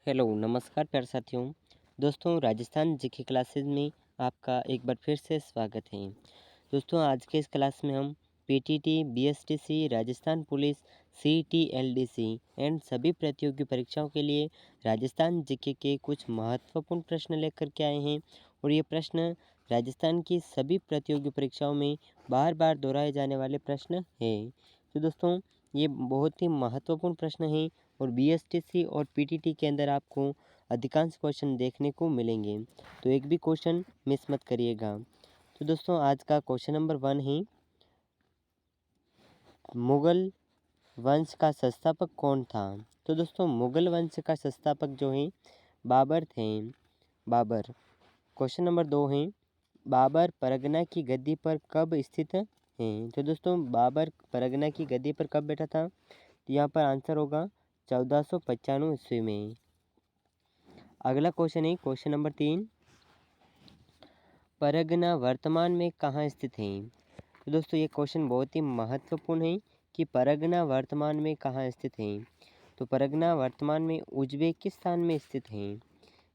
Hello नमस्कार प्यारे साथियों। दोस्तों राजस्थान जीके क्लासेस में आपका एक बार फिर से स्वागत है। दोस्तों आज के इस क्लास में हम PTT, BSTC, Rajasthan police, CET, LDC and सभी प्रतियोगी परीक्षाओं के लिए राजस्थान जीके के कुछ महत्वपूर्ण प्रश्न लेकर के आए हैं। और ये प्रश्न राजस्थान की सभी प्रतियोगी परीक्षाओं में बार बार दोहराए जाने वाले प्रश्न हैं। तो दोस्तों ये बहुत ही महत्वपूर्ण प्रश्न हैं और बीएसटीसी और पीटीटी के अंदर आपको अधिकांश क्वेश्चन देखने को मिलेंगे, तो एक भी क्वेश्चन मिस मत करिएगा। तो दोस्तों आज का क्वेश्चन नंबर 1 है, मुगल वंश का संस्थापक कौन था? तो दोस्तों मुगल वंश का संस्थापक जो है बाबर थे, बाबर। क्वेश्चन नंबर 2 है, बाबर परगना की गद्दी पर कब स्थित हैं? तो दोस्तों बाबर परगना की गद्दी पर कब बैठा था? तो यहाँ पर आंसर होगा 1495 ईस्वी में। अगला क्वेश्चन है क्वेश्चन नंबर 3, परगना वर्तमान में कहाँ स्थित है? तो दोस्तों ये क्वेश्चन बहुत ही महत्वपूर्ण है कि परगना वर्तमान में कहाँ स्थित है। तो परगना वर्तमान में उज्बेकिस्तान में स्थित है।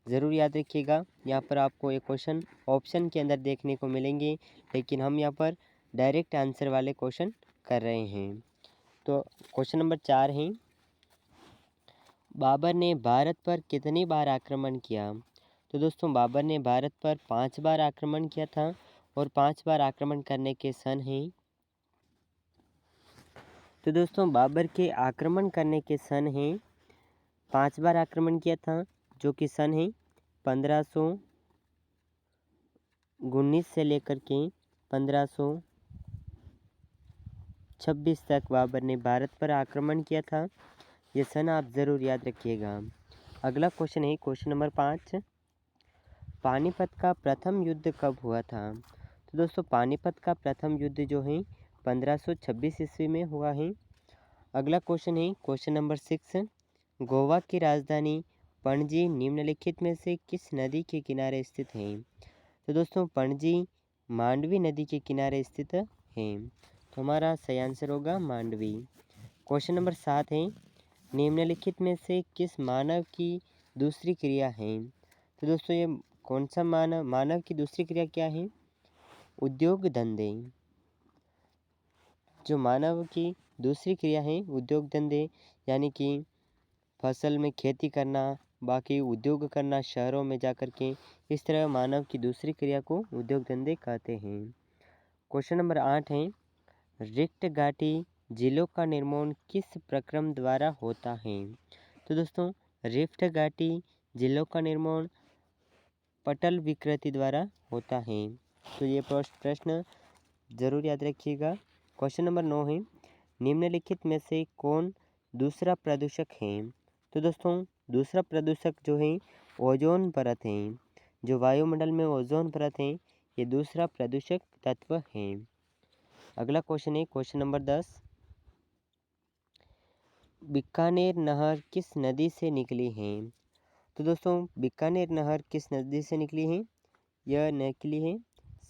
ज़रूर याद रखिएगा, यहाँ पर आपको एक क्वेश्चन ऑप्शन के अंदर देखने को मिलेंगे, लेकिन हम यहाँ पर डायरेक्ट आंसर वाले क्वेश्चन कर रहे हैं। तो क्वेश्चन नंबर 4 है, बाबर ने भारत पर कितनी बार आक्रमण किया? तो दोस्तों बाबर ने भारत पर 5 बार आक्रमण किया था और 5 बार आक्रमण करने के सन हैं। तो दोस्तों बाबर के आक्रमण करने के सन हैं, 5 बार आक्रमण किया था, जो कि सन है 1519 से लेकर के 1526 तक बाबर ने भारत पर आक्रमण किया था। ये सन आप ज़रूर याद रखिएगा। अगला क्वेश्चन है क्वेश्चन नंबर 5, पानीपत का प्रथम युद्ध कब हुआ था? तो दोस्तों पानीपत का प्रथम युद्ध जो है 1526 ईस्वी में हुआ है। अगला क्वेश्चन है क्वेश्चन नंबर 6, गोवा की राजधानी पणजी निम्नलिखित में से किस नदी के किनारे स्थित है? तो दोस्तों पणजी मांडवी नदी के किनारे स्थित है, तो हमारा सही आंसर होगा मांडवी। क्वेश्चन नंबर 7 है, निम्नलिखित में से किस मानव की दूसरी क्रिया है? तो दोस्तों ये कौन सा मानव की दूसरी क्रिया क्या है? उद्योग धंधे। जो मानव की दूसरी क्रिया है उद्योग धंधे, यानी कि फसल में खेती करना, बाकी उद्योग करना शहरों में जाकर के, इस तरह मानव की दूसरी क्रिया को उद्योग धंधे कहते हैं। क्वेश्चन नंबर 8 है, रिक्त घाटी जिलों का निर्माण किस प्रक्रम द्वारा होता है? तो दोस्तों रिफ्ट घाटी जिलों का निर्माण पटल विकृति द्वारा होता है। तो ये प्रश्न जरूर याद रखिएगा। क्वेश्चन नंबर 9 है, निम्नलिखित में से कौन दूसरा प्रदूषक है? तो दोस्तों दूसरा प्रदूषक जो है ओजोन परत है। जो वायुमंडल में ओजोन परत है ये दूसरा प्रदूषक तत्व है। अगला क्वेश्चन है क्वेश्चन नंबर 10, बीकानेर नहर किस नदी से निकली है? तो दोस्तों बीकानेर नहर किस नदी से निकली है? यह निकली है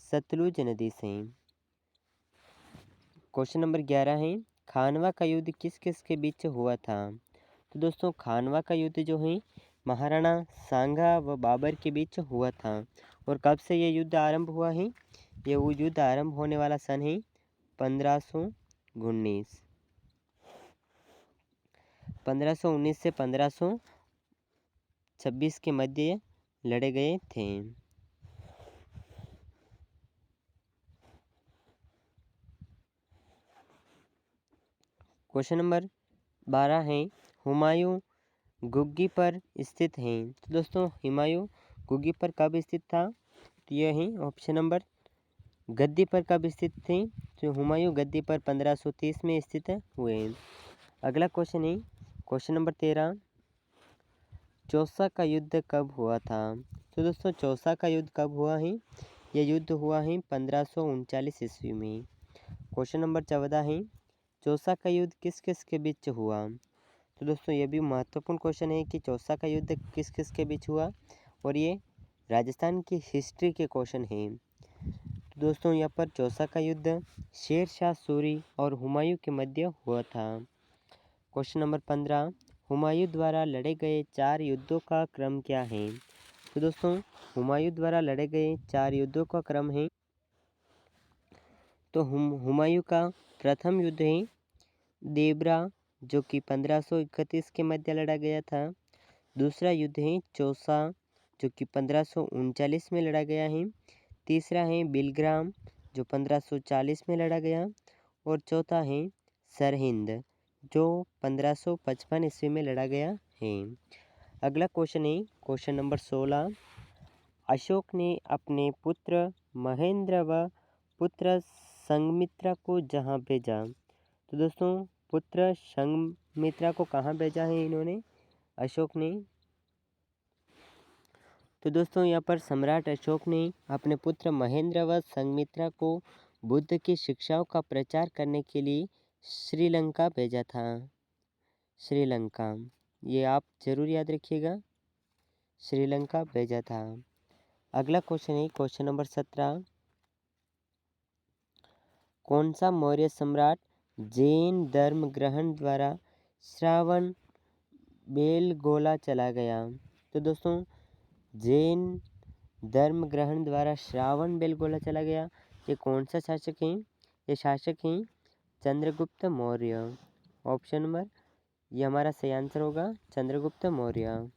सतलुज नदी से। क्वेश्चन नंबर 11 है, खानवा का युद्ध किस किस के बीच हुआ था? तो दोस्तों खानवा का युद्ध जो है महाराणा सांगा व बाबर के बीच हुआ था। और कब से ये युद्ध आरंभ हुआ है? ये वो युद्ध आरंभ होने वाला सन है 1519। 1519 से 1526 के मध्य लड़े गए थे। क्वेश्चन नंबर 12 है, हुमायूं घुग्गी पर स्थित हैं। तो दोस्तों हुमायूं घुग्गी पर कब स्थित था? तो यह है ऑप्शन नंबर, गद्दी पर कब स्थित थे? तो हुमायूं गद्दी पर 1530 में स्थित हुए। अगला क्वेश्चन है क्वेश्चन नंबर 13, चौसा का युद्ध कब हुआ था? तो दोस्तों चौसा का युद्ध कब हुआ है? यह युद्ध हुआ है 1539 ईस्वी में। क्वेश्चन नंबर 14 है, चौसा का युद्ध किस किस के बीच हुआ? तो दोस्तों ये भी महत्वपूर्ण क्वेश्चन है कि चौसा का युद्ध किस किस के बीच हुआ, और ये राजस्थान की हिस्ट्री के क्वेश्चन हैं। तो दोस्तों यहाँ पर चौसा का युद्ध शेर शाह सूरी और हुमायूं के मध्य हुआ था। क्वेश्चन नंबर 15, हुमायूं द्वारा लड़े गए 4 युद्धों का क्रम क्या है? तो दोस्तों हुमायूं द्वारा लड़े गए 4 युद्धों का क्रम है, तो हुमायूं का प्रथम युद्ध है देबरा, जो कि 1531 के मध्य लड़ा गया था। दूसरा युद्ध है चौसा, जो कि 1539 में लड़ा गया है। तीसरा है बिलग्राम, जो 1540 में लड़ा गया। और चौथा है सरहिंद, जो 1555 ईस्वी में लड़ा गया है। अगला क्वेश्चन है क्वेश्चन नंबर 16। अशोक ने अपने पुत्र महेंद्र व पुत्र संघमित्रा को जहाँ भेजा। तो दोस्तों पुत्र संघमित्रा को कहाँ भेजा है इन्होंने, अशोक ने? तो दोस्तों यहाँ पर सम्राट अशोक ने अपने पुत्र महेंद्र व संघमित्रा को बुद्ध की शिक्षाओं का प्रचार करने के लिए श्रीलंका भेजा था। श्रीलंका, ये आप जरूर याद रखिएगा, श्रीलंका भेजा था। अगला क्वेश्चन है क्वेश्चन नंबर 17। कौन सा मौर्य सम्राट जैन धर्म ग्रहण द्वारा श्रावण बेलगोला चला गया? तो दोस्तों जैन धर्म ग्रहण द्वारा श्रावण बेलगोला चला गया, ये कौन सा शासक है? ये शासक हैं चंद्रगुप्त मौर्य। ऑप्शन नंबर, ये हमारा सही आंसर होगा चंद्रगुप्त मौर्य।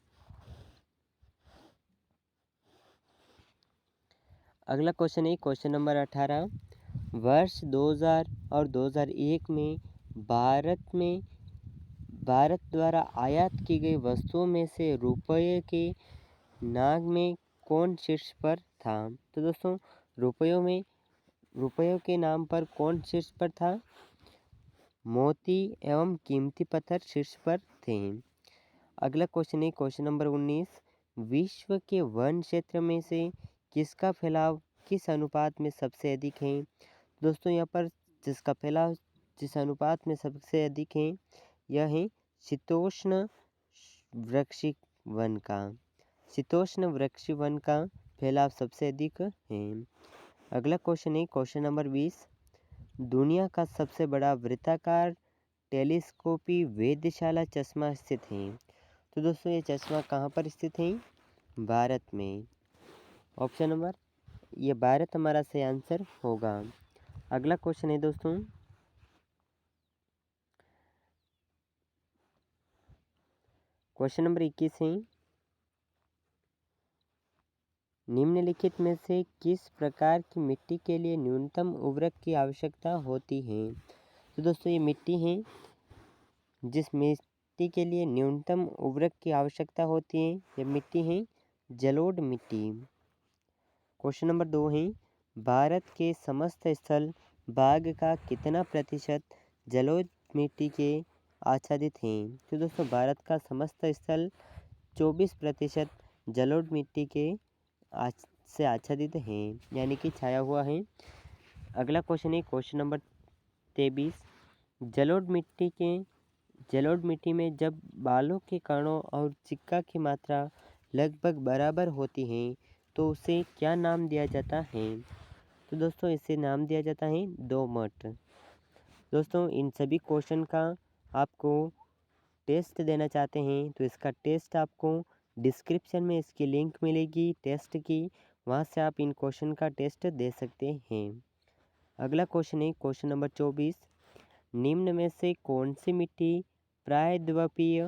अगला क्वेश्चन है क्वेश्चन नंबर 18। वर्ष 2000 और 2001 में भारत द्वारा आयात की गई वस्तुओं में से रुपये के नाग में कौन शीर्ष पर था? तो दोस्तों रुपयों के नाम पर कौन शीर्ष पर था? मोती एवं कीमती पत्थर शीर्ष पर थे। अगला क्वेश्चन है क्वेश्चन नंबर 19। विश्व के वन क्षेत्र में से किसका फैलाव किस अनुपात में सबसे अधिक है? दोस्तों यहाँ पर जिसका फैलाव जिस अनुपात में सबसे अधिक है, यह है शीतोष्ण वृक्षिक वन का। शीतोष्ण वृक्षिक वन का फैलाव सबसे अधिक है। अगला क्वेश्चन है क्वेश्चन नंबर 20। दुनिया का सबसे बड़ा वृत्ताकार टेलीस्कोपी वेधशाला चश्मा स्थित है। तो दोस्तों ये चश्मा कहाँ पर स्थित है? भारत में। ऑप्शन नंबर, ये भारत हमारा सही आंसर होगा। अगला क्वेश्चन है दोस्तों क्वेश्चन नंबर 21 है। निम्नलिखित में से किस प्रकार की मिट्टी के लिए न्यूनतम उर्वरक की आवश्यकता होती है? तो दोस्तों ये मिट्टी है जिस मिट्टी के लिए न्यूनतम उर्वरक की आवश्यकता होती है, ये मिट्टी है जलोढ़ मिट्टी। क्वेश्चन नंबर 2 है। भारत के समस्त स्थल भाग का कितना प्रतिशत जलोढ़ मिट्टी के आच्छादित हैं? तो दोस्तों भारत का समस्त स्थल 24% जलोढ़ मिट्टी के से आच्छादित हैं, यानी कि छाया हुआ है। अगला क्वेश्चन है क्वेश्चन नंबर 23। जलोढ़ मिट्टी में जब बालों के कणों और चिक्का की मात्रा लगभग बराबर होती है तो उसे क्या नाम दिया जाता है? तो दोस्तों इसे नाम दिया जाता है दोमट। दोस्तों इन सभी क्वेश्चन का आपको टेस्ट देना चाहते हैं तो इसका टेस्ट आपको डिस्क्रिप्शन में इसकी लिंक मिलेगी टेस्ट की, वहाँ से आप इन क्वेश्चन का टेस्ट दे सकते हैं। अगला क्वेश्चन है क्वेश्चन नंबर 24। निम्न में से कौन सी मिट्टी प्रायद्वीपीय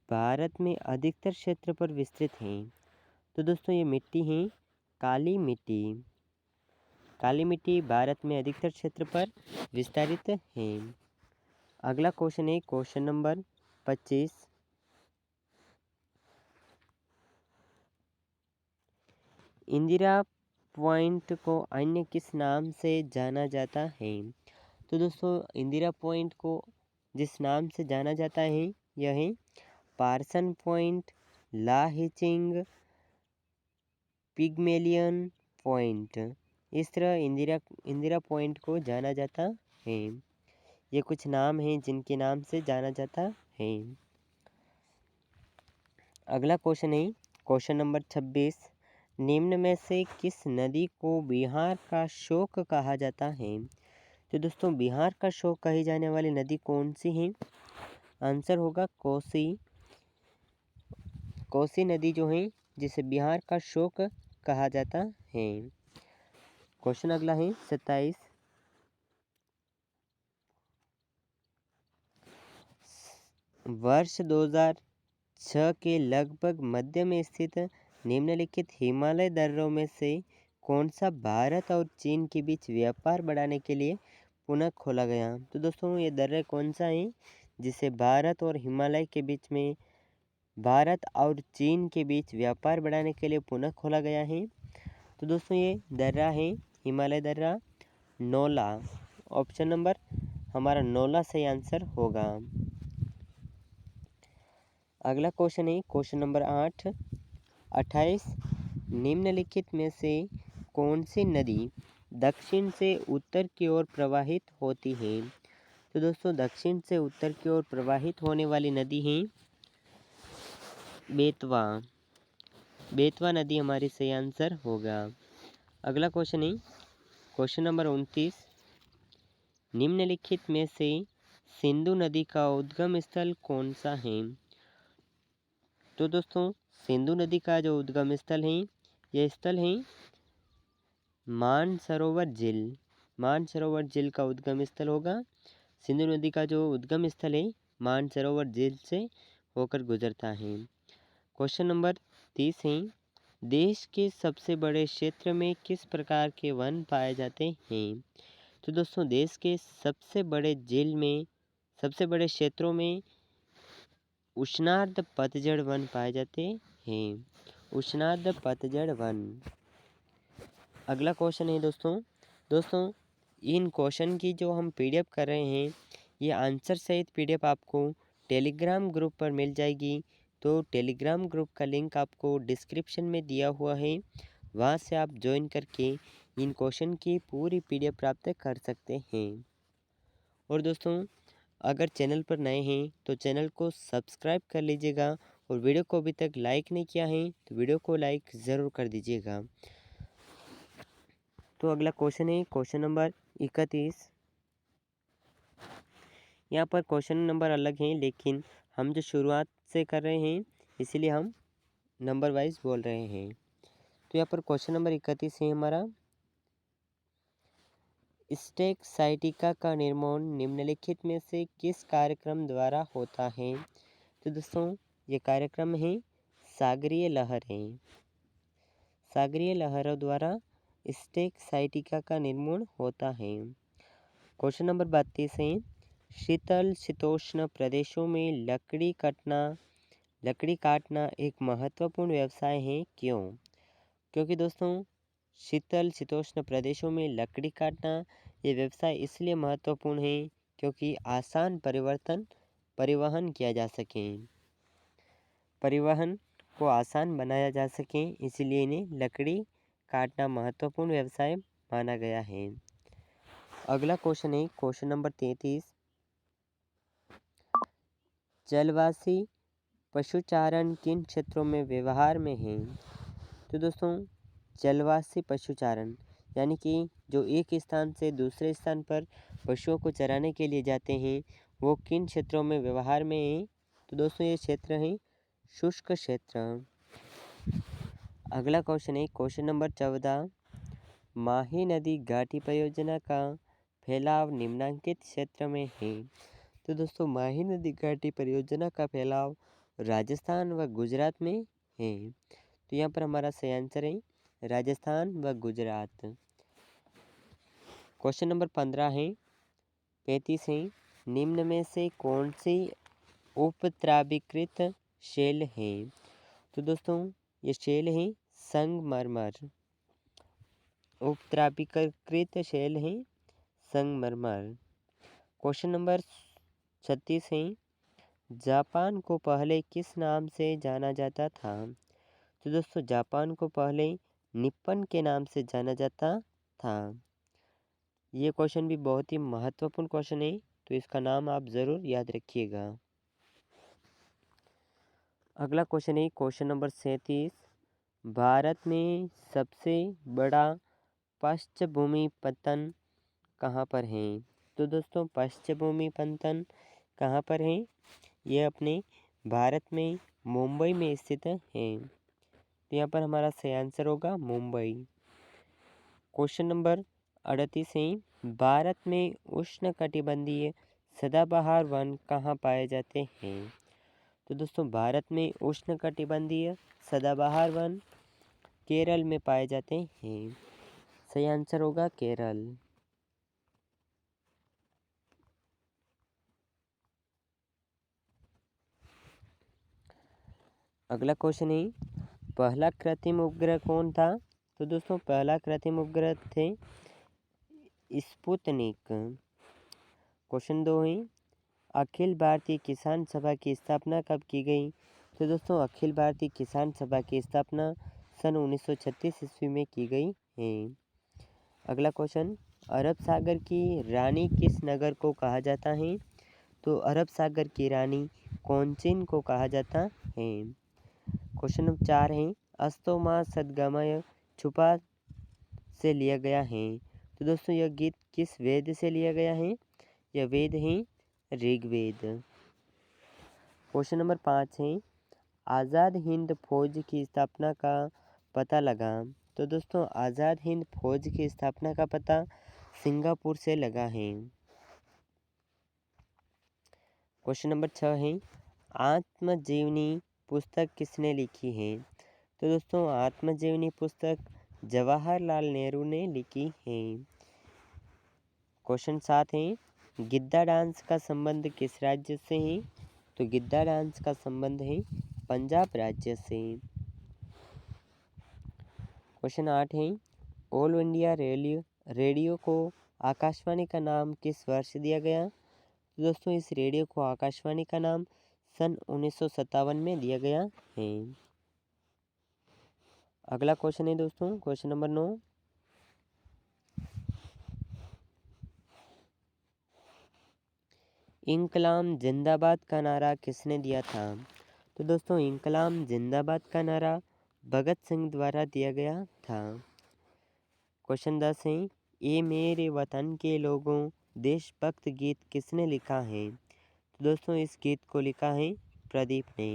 भारत में अधिकतर क्षेत्र पर विस्तृत है? तो दोस्तों ये मिट्टी है काली मिट्टी। काली मिट्टी भारत में अधिकतर क्षेत्र पर विस्तारित है। अगला क्वेश्चन है क्वेश्चन नंबर 25। इंदिरा पॉइंट को अन्य किस नाम से जाना जाता है? तो दोस्तों इंदिरा पॉइंट को जिस नाम से जाना जाता है यह है पार्सन पॉइंट, लाहिचिंग, पिग्मेलियन पॉइंट। इस तरह इंदिरा पॉइंट को जाना जाता है। ये कुछ नाम हैं जिनके नाम से जाना जाता है। अगला क्वेश्चन है क्वेश्चन नंबर 26। निम्न में से किस नदी को बिहार का शोक कहा जाता है? तो दोस्तों बिहार का शोक कही जाने वाली नदी कौन सी है? आंसर होगा कोसी। कोसी नदी जो है जिसे बिहार का शोक कहा जाता है। क्वेश्चन अगला है 27। वर्ष 2006 के लगभग मध्य में स्थित निम्नलिखित हिमालय दर्रों में से कौन सा भारत और चीन के बीच व्यापार बढ़ाने के लिए पुनः खोला गया? तो दोस्तों ये दर्रे कौन सा है जिसे भारत और हिमालय के बीच में भारत और चीन के बीच व्यापार बढ़ाने के लिए पुनः खोला गया है? तो दोस्तों ये दर्रा है हिमालय दर्रा नौला। ऑप्शन नंबर हमारा नौला सही आंसर होगा। अगला क्वेश्चन है क्वेश्चन नंबर 28। निम्नलिखित में से कौन सी नदी दक्षिण से उत्तर की ओर प्रवाहित होती है? तो दोस्तों दक्षिण से उत्तर की ओर प्रवाहित होने वाली नदी है बेतवा। बेतवा नदी हमारी सही आंसर होगा। अगला क्वेश्चन है क्वेश्चन नंबर 29। निम्नलिखित में से सिंधु नदी का उद्गम स्थल कौन सा है? तो दोस्तों सिंधु नदी का जो उद्गम स्थल है यह स्थल है मानसरोवर झील। मानसरोवर झील का उद्गम स्थल होगा। सिंधु नदी का जो उद्गम स्थल है मानसरोवर झील से होकर गुजरता है। क्वेश्चन नंबर 30 है देश के सबसे बड़े क्षेत्र में किस प्रकार के वन पाए जाते हैं? तो दोस्तों देश के सबसे बड़े क्षेत्रों में उष्णार्ध पतझड़ वन पाए जाते हैं। उष्णार्ध पतझड़ वन। अगला क्वेश्चन है दोस्तों इन क्वेश्चन की जो हम पीडीएफ कर रहे हैं ये आंसर सहित पीडीएफ आपको टेलीग्राम ग्रुप पर मिल जाएगी। तो टेलीग्राम ग्रुप का लिंक आपको डिस्क्रिप्शन में दिया हुआ है, वहाँ से आप ज्वाइन करके इन क्वेश्चन की पूरी पीडीएफ प्राप्त कर सकते हैं। और दोस्तों अगर चैनल पर नए हैं तो चैनल को सब्सक्राइब कर लीजिएगा और वीडियो को अभी तक लाइक नहीं किया है तो वीडियो को लाइक ज़रूर कर दीजिएगा। तो अगला क्वेश्चन है क्वेश्चन नंबर 31। यहाँ पर क्वेश्चन नंबर अलग हैं लेकिन हम जो शुरुआत से कर रहे हैं इसीलिए हम नंबर वाइज बोल रहे हैं। तो यहाँ पर क्वेश्चन नंबर 31 है हमारा स्टेक साइटिका का निर्माण निम्नलिखित में से किस कार्यक्रम द्वारा होता है? तो दोस्तों ये कार्यक्रम है सागरीय लहरें। सागरीय लहरों द्वारा स्टेक साइटिका का निर्माण होता है। क्वेश्चन नंबर 32 है शीतल शीतोष्ण प्रदेशों में लकड़ी काटना एक महत्वपूर्ण व्यवसाय है क्यों? क्योंकि दोस्तों शीतल शीतोष्ण प्रदेशों में लकड़ी काटना ये व्यवसाय इसलिए महत्वपूर्ण है क्योंकि आसान परिवहन किया जा सके। परिवहन को आसान बनाया जा सके इसलिए इन्हें लकड़ी काटना महत्वपूर्ण व्यवसाय माना गया है। अगला क्वेश्चन है क्वेश्चन नंबर 33। जलवासी पशुचारण किन क्षेत्रों में व्यवहार में है? तो दोस्तों जलवासी पशुचारण यानी कि जो एक स्थान से दूसरे स्थान पर पशुओं को चराने के लिए जाते हैं वो किन क्षेत्रों में व्यवहार में है? तो दोस्तों ये क्षेत्र है शुष्क क्षेत्र। अगला क्वेश्चन है क्वेश्चन नंबर 14। माही नदी घाटी परियोजना का फैलाव निम्नलिखित क्षेत्र में है। तो दोस्तों माही नदी घाटी परियोजना का फैलाव राजस्थान व गुजरात में है। तो यहाँ पर हमारा सही आंसर है राजस्थान व गुजरात। क्वेश्चन नंबर 15 है 35 है निम्न में से कौन सी उपद्रवीकृत शैल है? तो दोस्तों ये शैल है संगमरमर। उपद्रवीकृत शैल है संगमरमर। क्वेश्चन नंबर 36 है जापान को पहले किस नाम से जाना जाता था? तो दोस्तों जापान को पहले निप्पन के नाम से जाना जाता था। ये क्वेश्चन भी बहुत ही महत्वपूर्ण क्वेश्चन है तो इसका नाम आप ज़रूर याद रखिएगा। अगला क्वेश्चन है क्वेश्चन नंबर 37। भारत में सबसे बड़ा पश्चभूमि पतन कहाँ पर है? तो दोस्तों पश्चभूमि पतन कहाँ पर है? ये अपने भारत में मुंबई में स्थित है। तो यहाँ पर हमारा सही आंसर होगा मुंबई। क्वेश्चन नंबर 38 है, भारत में उष्णकटिबंधीय सदाबहार वन कहाँ पाए जाते हैं? तो दोस्तों भारत में उष्णकटिबंधीय सदाबहार वन केरल में पाए जाते हैं। सही आंसर होगा केरल। अगला क्वेश्चन है, पहला कृत्रिम उपग्रह कौन था? तो दोस्तों पहला कृत्रिम उपग्रह थे स्पुतनिक। क्वेश्चन 2 है, अखिल भारतीय किसान सभा की स्थापना कब की गई? तो दोस्तों अखिल भारतीय किसान सभा की स्थापना सन 1936 ईस्वी में की गई है। अगला क्वेश्चन, अरब सागर की रानी किस नगर को कहा जाता है? तो अरब सागर की रानी कौंचिन को कहा जाता है। क्वेश्चन नंबर 4 है, अस्तो मा सद्गमय छुपा से लिया गया है। तो दोस्तों यह गीत किस वेद से लिया गया है? यह वेद है ऋग्वेद। क्वेश्चन नंबर 5 है, आज़ाद हिंद फौज की स्थापना का पता लगा। तो दोस्तों आज़ाद हिंद फौज की स्थापना का पता सिंगापुर से लगा है। क्वेश्चन नंबर 6 है, आत्मजीवनी पुस्तक किसने लिखी है? तो दोस्तों आत्मजीवनी पुस्तक जवाहरलाल नेहरू ने लिखी है। क्वेश्चन 7 है, गिद्दा डांस का संबंध किस राज्य से है? तो गिद्दा डांस का संबंध है पंजाब राज्य से। क्वेश्चन 8 है, ऑल इंडिया रेडियो को आकाशवाणी का नाम किस वर्ष दिया गया? तो दोस्तों इस रेडियो को आकाशवाणी का नाम सन 1957 में दिया गया है। अगला क्वेश्चन है दोस्तों क्वेश्चन नंबर 9, इंकलाब जिंदाबाद का नारा किसने दिया था? तो दोस्तों इंकलाब जिंदाबाद का नारा भगत सिंह द्वारा दिया गया था। क्वेश्चन 10 है, ये मेरे वतन के लोगों देशभक्त गीत किसने लिखा है? तो दोस्तों इस गीत को लिखा है प्रदीप ने।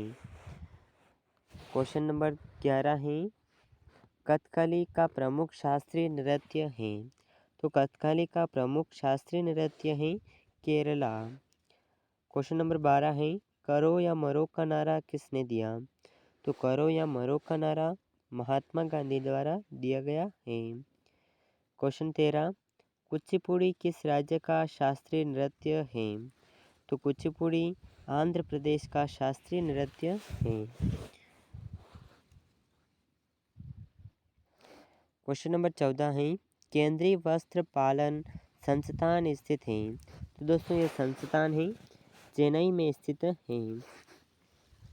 क्वेश्चन नंबर 11 है, कथकली का प्रमुख शास्त्रीय नृत्य है। तो कथकली का प्रमुख शास्त्रीय नृत्य है केरला। क्वेश्चन नंबर 12 है, करो या मरो का नारा किसने दिया? तो करो या मरो का नारा महात्मा गांधी द्वारा दिया गया है। क्वेश्चन 13, कुचिपुड़ी किस राज्य का शास्त्रीय नृत्य है? तो कुचिपुड़ी आंध्र प्रदेश का शास्त्रीय नृत्य है। क्वेश्चन नंबर 14 है, केंद्रीय वस्त्र पालन संस्थान स्थित है। तो दोस्तों ये संस्थान है चेन्नई में स्थित है।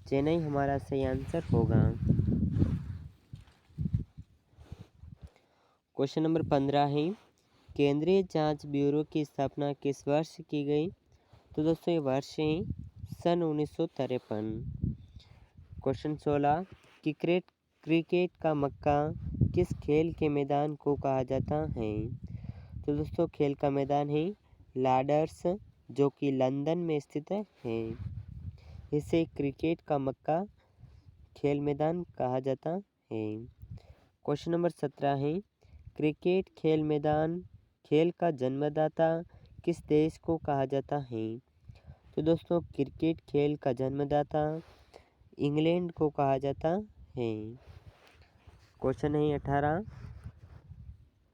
चेन्नई हमारा सही आंसर होगा। क्वेश्चन नंबर 15 है, केंद्रीय जांच ब्यूरो की स्थापना किस वर्ष की गई? तो दोस्तों ये वर्ष है सन 1953। क्वेश्चन 16, क्रिकेट का मक्का किस खेल के मैदान को कहा जाता है? तो दोस्तों खेल का मैदान है लॉर्ड्स जो कि लंदन में स्थित है। इसे क्रिकेट का मक्का खेल मैदान कहा जाता है। क्वेश्चन नंबर 17 है, क्रिकेट खेल मैदान खेल का जन्मदाता किस देश को कहा जाता है? तो दोस्तों क्रिकेट खेल का जन्मदाता इंग्लैंड को कहा जाता है। क्वेश्चन है 18,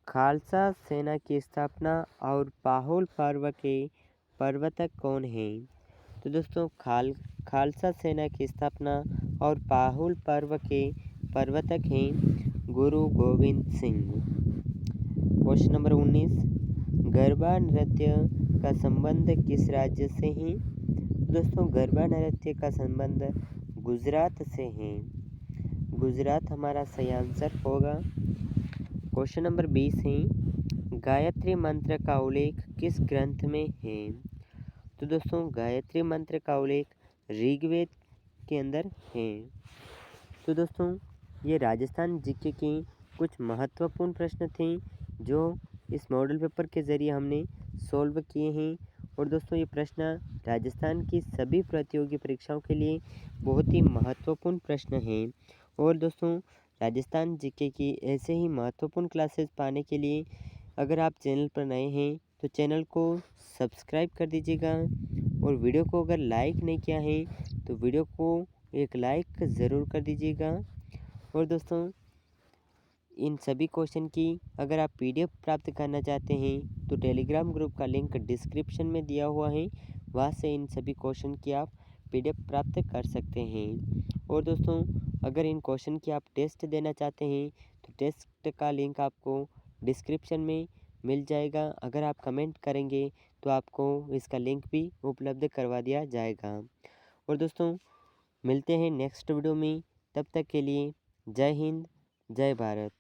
खालसा सेना की स्थापना और पाहुल पर्व के प्रवर्तक कौन है? तो दोस्तों खालसा सेना की स्थापना और पाहुल पर्व के प्रवर्तक हैं गुरु गोविंद सिंह। क्वेश्चन नंबर 19, गरबा नृत्य का संबंध किस राज्य से है? दोस्तों गरबा नृत्य का संबंध गुजरात से है। गुजरात हमारा सही आंसर होगा। क्वेश्चन नंबर 20 है, गायत्री मंत्र का उल्लेख किस ग्रंथ में है? तो दोस्तों गायत्री मंत्र का उल्लेख ऋग्वेद के अंदर है। तो दोस्तों ये राजस्थान जीके के कुछ महत्वपूर्ण प्रश्न थे जो इस मॉडल पेपर के ज़रिए हमने सॉल्व किए हैं और दोस्तों ये प्रश्न राजस्थान की सभी प्रतियोगी परीक्षाओं के लिए बहुत ही महत्वपूर्ण प्रश्न हैं। और दोस्तों राजस्थान जीके की ऐसे ही महत्वपूर्ण क्लासेस पाने के लिए अगर आप चैनल पर नए हैं तो चैनल को सब्सक्राइब कर दीजिएगा। और वीडियो को अगर लाइक नहीं किया है तो वीडियो को एक लाइक ज़रूर कर दीजिएगा। और दोस्तों इन सभी क्वेश्चन की अगर आप पीडीएफ प्राप्त करना चाहते हैं तो टेलीग्राम ग्रुप का लिंक डिस्क्रिप्शन में दिया हुआ है, वहाँ से इन सभी क्वेश्चन की आप पीडीएफ प्राप्त कर सकते हैं। और दोस्तों अगर इन क्वेश्चन की आप टेस्ट देना चाहते हैं तो टेस्ट का लिंक आपको डिस्क्रिप्शन में मिल जाएगा। अगर आप कमेंट करेंगे तो आपको इसका लिंक भी उपलब्ध करवा दिया जाएगा। और दोस्तों मिलते हैं नेक्स्ट वीडियो में, तब तक के लिए जय हिंद, जय भारत।